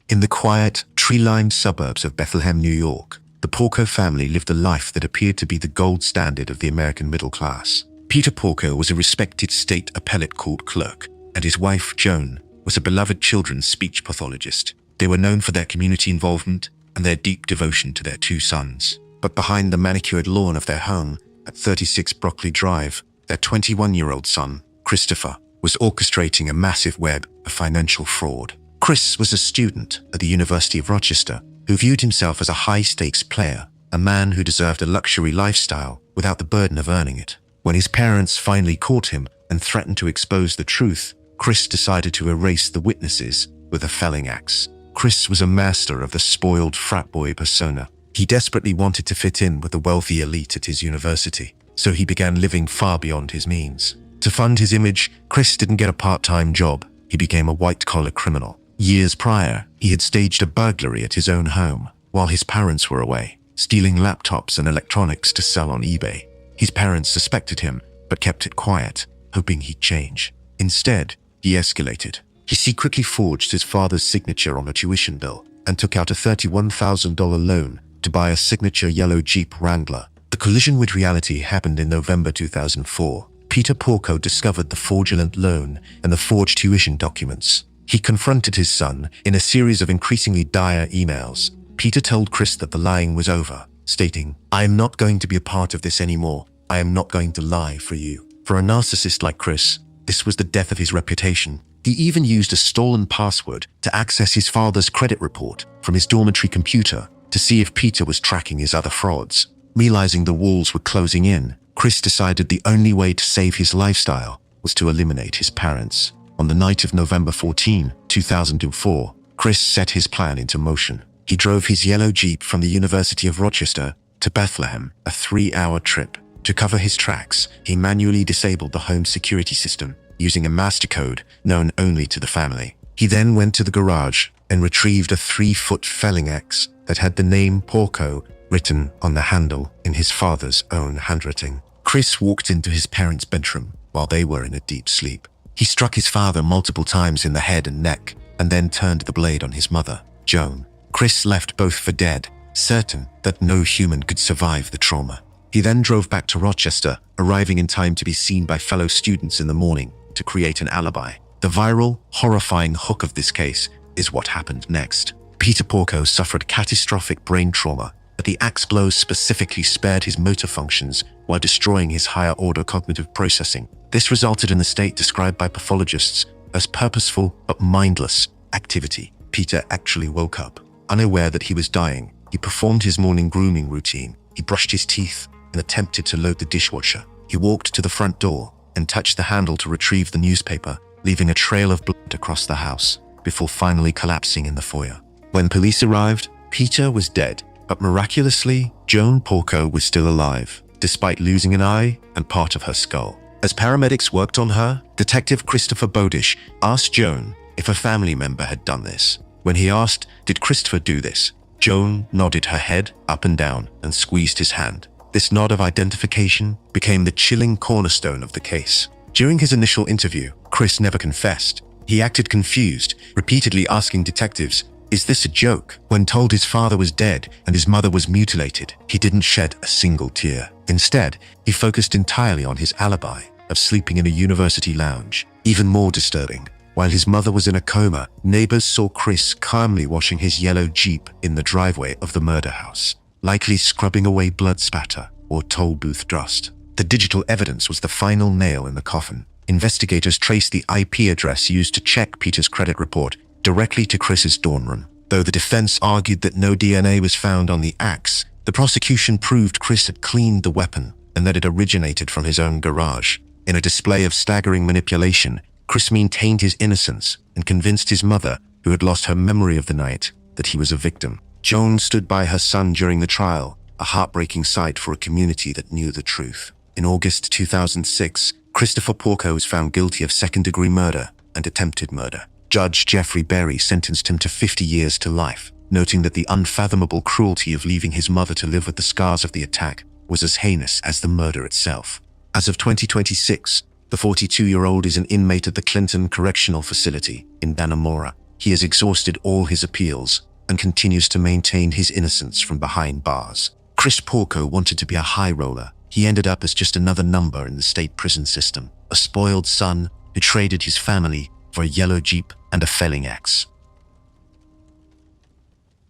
In the quiet, tree-lined suburbs of Bethlehem, New York, the Porco family lived a life that appeared to be the gold standard of the American middle class. Peter Porco was a respected state appellate court clerk, and his wife, Joan, was a beloved children's speech pathologist. They were known for their community involvement and their deep devotion to their two sons. But behind the manicured lawn of their home at 36 Broccoli Drive, their 21-year-old son, Christopher, was orchestrating a massive web of financial fraud. Chris was a student at the University of Rochester who viewed himself as a high-stakes player, a man who deserved a luxury lifestyle without the burden of earning it. When his parents finally caught him and threatened to expose the truth, Chris decided to erase the witnesses with a felling axe. Chris was a master of the spoiled frat boy persona. He desperately wanted to fit in with the wealthy elite at his university, so he began living far beyond his means. To fund his image, Chris didn't get a part-time job. He became a white-collar criminal. Years prior, he had staged a burglary at his own home while his parents were away. stealing laptops and electronics to sell on eBay. His parents suspected him, but kept it quiet, hoping he'd change. Instead, he escalated. He secretly forged his father's signature on a tuition bill and took out a $31,000 loan to buy a signature yellow Jeep Wrangler. The collision with reality happened in November 2004. Peter Porco discovered the fraudulent loan and the forged tuition documents. He confronted his son in a series of increasingly dire emails. Peter told Chris that the lying was over, stating, "I am not going to be a part of this anymore. I am not going to lie for you." For a narcissist like Chris, this was the death of his reputation. He even used a stolen password to access his father's credit report from his dormitory computer to see if Peter was tracking his other frauds. Realizing the walls were closing in, Chris decided the only way to save his lifestyle was to eliminate his parents. On the night of November 14, 2004, Chris set his plan into motion. He drove his yellow Jeep from the University of Rochester to Bethlehem, a 3-hour trip. To cover his tracks, he manually disabled the home security system using a master code known only to the family. He then went to the garage and retrieved a 3-foot felling axe that had the name Porco written on the handle in his father's own handwriting. Chris walked into his parents' bedroom while they were in a deep sleep. He struck his father multiple times in the head and neck, and then turned the blade on his mother, Joan. Chris left both for dead, certain that no human could survive the trauma. He then drove back to Rochester, arriving in time to be seen by fellow students in the morning to create an alibi. The viral, horrifying hook of this case is what happened next. Peter Porco suffered catastrophic brain trauma, but the axe blows specifically spared his motor functions while destroying his higher-order cognitive processing. This resulted in the state described by pathologists as purposeful but mindless activity. Peter actually woke up. Unaware that he was dying, he performed his morning grooming routine. He brushed his teeth and attempted to load the dishwasher. He walked to the front door and touched the handle to retrieve the newspaper, leaving a trail of blood across the house, before finally collapsing in the foyer. When police arrived, Peter was dead, but miraculously, Joan Porco was still alive, despite losing an eye and part of her skull. As paramedics worked on her, Detective Christopher Bodish asked Joan if a family member had done this. When he asked, "Did Christopher do this?" Joan nodded her head up and down and squeezed his hand. This nod of identification became the chilling cornerstone of the case. During his initial interview, Chris never confessed. He acted confused, repeatedly asking detectives, "Is this a joke?" When told his father was dead and his mother was mutilated, he didn't shed a single tear. Instead, he focused entirely on his alibi of sleeping in a university lounge. Even more disturbing, while his mother was in a coma, neighbors saw Chris calmly washing his yellow Jeep in the driveway of the murder house, likely scrubbing away blood spatter or toll booth dust. The digital evidence was the final nail in the coffin. Investigators traced the IP address used to check Peter's credit report directly to Chris's dorm room. Though the defense argued that no DNA was found on the axe, the prosecution proved Chris had cleaned the weapon and that it originated from his own garage. In a display of staggering manipulation, Chris maintained his innocence and convinced his mother, who had lost her memory of the night, that he was a victim. Joan stood by her son during the trial, a heartbreaking sight for a community that knew the truth. In August 2006, Christopher Porco was found guilty of second-degree murder and attempted murder. Judge Jeffrey Berry sentenced him to 50 years to life, noting that the unfathomable cruelty of leaving his mother to live with the scars of the attack was as heinous as the murder itself. As of 2026, the 42-year-old is an inmate at the Clinton Correctional Facility in Dannemora. He has exhausted all his appeals and continues to maintain his innocence from behind bars. Chris Porco wanted to be a high roller. He ended up as just another number in the state prison system, a spoiled son who traded his family for a yellow Jeep and a felling axe.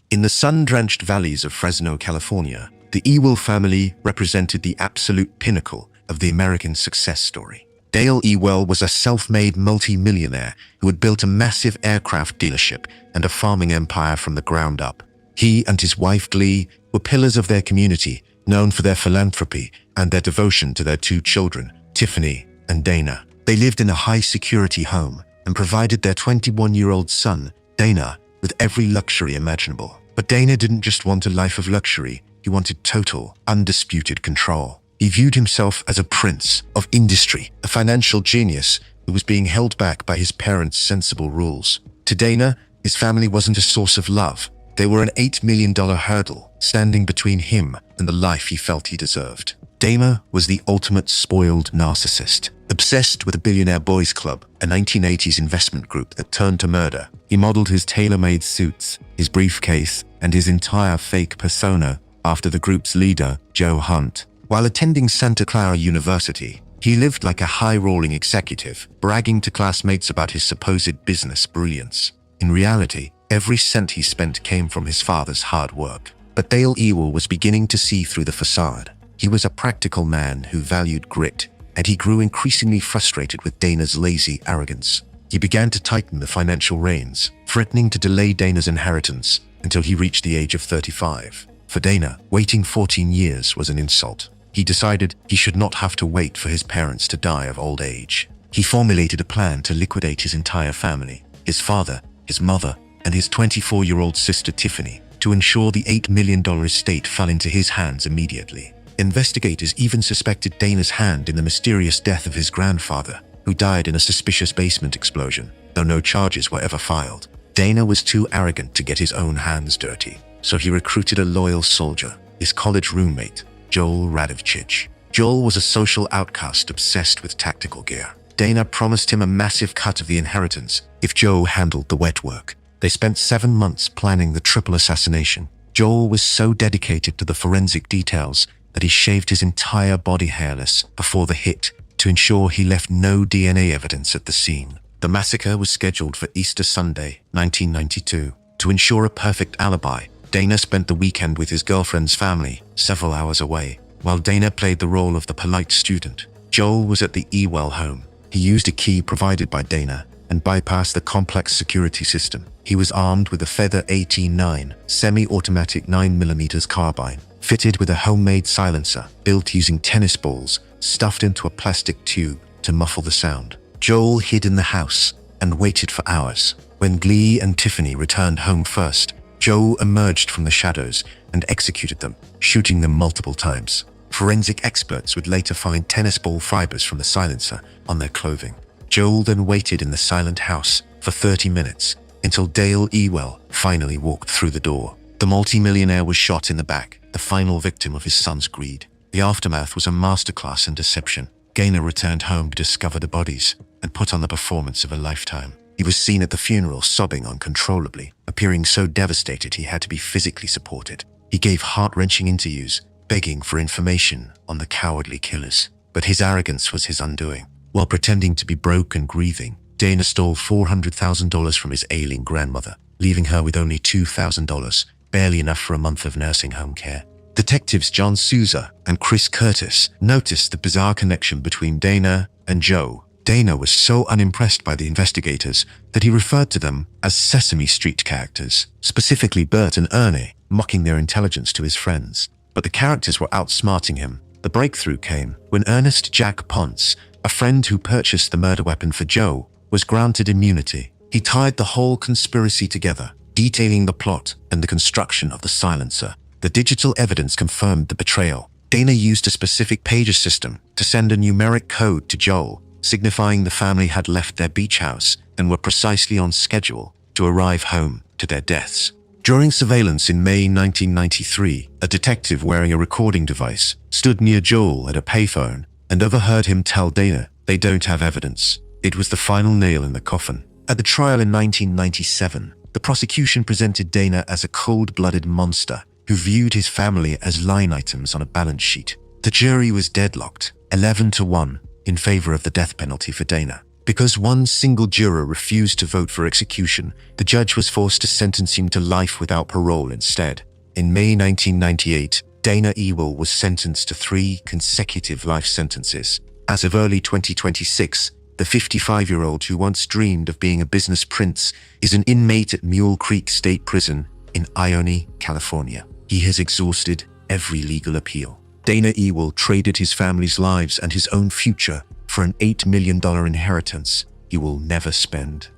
In the sun-drenched valleys of Fresno, California, the Ewell family represented the absolute pinnacle of the American success story. Dale Ewell was a self-made multi-millionaire who had built a massive aircraft dealership and a farming empire from the ground up. He and his wife Glee were pillars of their community, known for their philanthropy and their devotion to their 2 children, Tiffany and Dana. They lived in a high-security home and provided their 21-year-old son, Dana, with every luxury imaginable. But Dana didn't just want a life of luxury, he wanted total, undisputed control. He viewed himself as a prince of industry, a financial genius who was being held back by his parents' sensible rules. To Dana, his family wasn't a source of love, They were an $8 million hurdle, standing between him and the life he felt he deserved. Dana was the ultimate spoiled narcissist, obsessed with a billionaire boys club, a 1980s investment group that turned to murder. He modeled his tailor-made suits, his briefcase, and his entire fake persona after the group's leader, Joe Hunt. While attending Santa Clara University, he lived like a high-rolling executive, bragging to classmates about his supposed business brilliance. In reality, every cent he spent came from his father's hard work. But Dale Ewell was beginning to see through the facade. He was a practical man who valued grit, and he grew increasingly frustrated with Dana's lazy arrogance. He began to tighten the financial reins, threatening to delay Dana's inheritance until he reached the age of 35. For Dana, waiting 14 years was an insult. He decided he should not have to wait for his parents to die of old age. He formulated a plan to liquidate his entire family, his father, his mother, and his 24-year-old sister Tiffany, to ensure the $8 million estate fell into his hands immediately. Investigators even suspected Dana's hand in the mysterious death of his grandfather, who died in a suspicious basement explosion, though no charges were ever filed. Dana was too arrogant to get his own hands dirty, so he recruited a loyal soldier, his college roommate, Joel Radovich. Joel was a social outcast obsessed with tactical gear. Dana promised him a massive cut of the inheritance if Joe handled the wet work. They spent 7 months planning the triple assassination. Joel was so dedicated to the forensic details that he shaved his entire body hairless before the hit to ensure he left no DNA evidence at the scene. The massacre was scheduled for Easter Sunday, 1992. To ensure a perfect alibi, Dana spent the weekend with his girlfriend's family, several hours away. While Dana played the role of the polite student, Joel was at the Ewell home. He used a key provided by Dana and bypassed the complex security system. He was armed with a Feather 18-9 semi-automatic 9mm carbine, fitted with a homemade silencer built using tennis balls stuffed into a plastic tube to muffle the sound. Joel hid in the house and waited for hours. When Glee and Tiffany returned home first, Joe emerged from the shadows and executed them, shooting them multiple times. Forensic experts would later find tennis ball fibers from the silencer on their clothing. Joel then waited in the silent house for 30 minutes until Dale Ewell finally walked through the door. The multimillionaire was shot in the back, the final victim of his son's greed. The aftermath was a masterclass in deception. Gaynor returned home to discover the bodies and put on the performance of a lifetime. He was seen at the funeral sobbing uncontrollably, appearing so devastated he had to be physically supported. He gave heart-wrenching interviews, begging for information on the cowardly killers. But his arrogance was his undoing. While pretending to be broke and grieving, Dana stole $400,000 from his ailing grandmother, leaving her with only $2,000, barely enough for a month of nursing home care. Detectives John Souza and Chris Curtis noticed the bizarre connection between Dana and Joe. Dana was so unimpressed by the investigators that he referred to them as Sesame Street characters, specifically Bert and Ernie, mocking their intelligence to his friends. But the characters were outsmarting him. The breakthrough came when Ernest Jack Ponce, a friend who purchased the murder weapon for Joe, was granted immunity. He tied the whole conspiracy together, detailing the plot and the construction of the silencer. The digital evidence confirmed the betrayal. Dana used a specific pager system to send a numeric code to Joel, signifying the family had left their beach house and were precisely on schedule to arrive home to their deaths. During surveillance in May 1993, a detective wearing a recording device stood near Joel at a payphone and overheard him tell Dana they don't have evidence. It was the final nail in the coffin. At the trial in 1997, the prosecution presented Dana as a cold-blooded monster who viewed his family as line items on a balance sheet. The jury was deadlocked, 11-1, in favor of the death penalty for Dana. Because one single juror refused to vote for execution, the judge was forced to sentence him to life without parole instead. In May 1998, Dana Ewell was sentenced to 3 consecutive life sentences. As of early 2026, the 55-year-old who once dreamed of being a business prince is an inmate at Mule Creek State Prison in Ione, California. He has exhausted every legal appeal. Dana Ewell traded his family's lives and his own future for an $8 million inheritance he will never spend.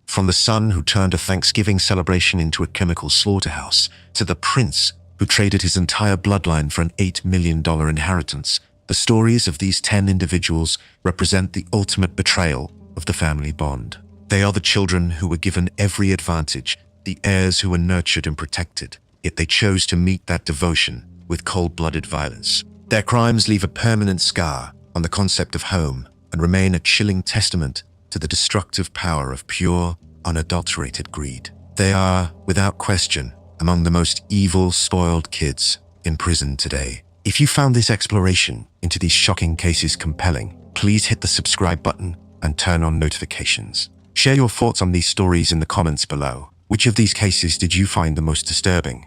From the son who turned a Thanksgiving celebration into a chemical slaughterhouse, to the prince who traded his entire bloodline for an $8 million inheritance, the stories of these 10 individuals represent the ultimate betrayal of the family bond. They are the children who were given every advantage the heirs who were nurtured and protected, yet they chose to meet that devotion with cold-blooded violence. Their crimes leave a permanent scar on the concept of home and remain a chilling testament to the destructive power of pure, unadulterated greed. They are, without question, among the most evil, spoiled kids in prison today. If you found this exploration into these shocking cases compelling, please hit the subscribe button and turn on notifications. Share your thoughts on these stories in the comments below. Which of these cases did you find the most disturbing?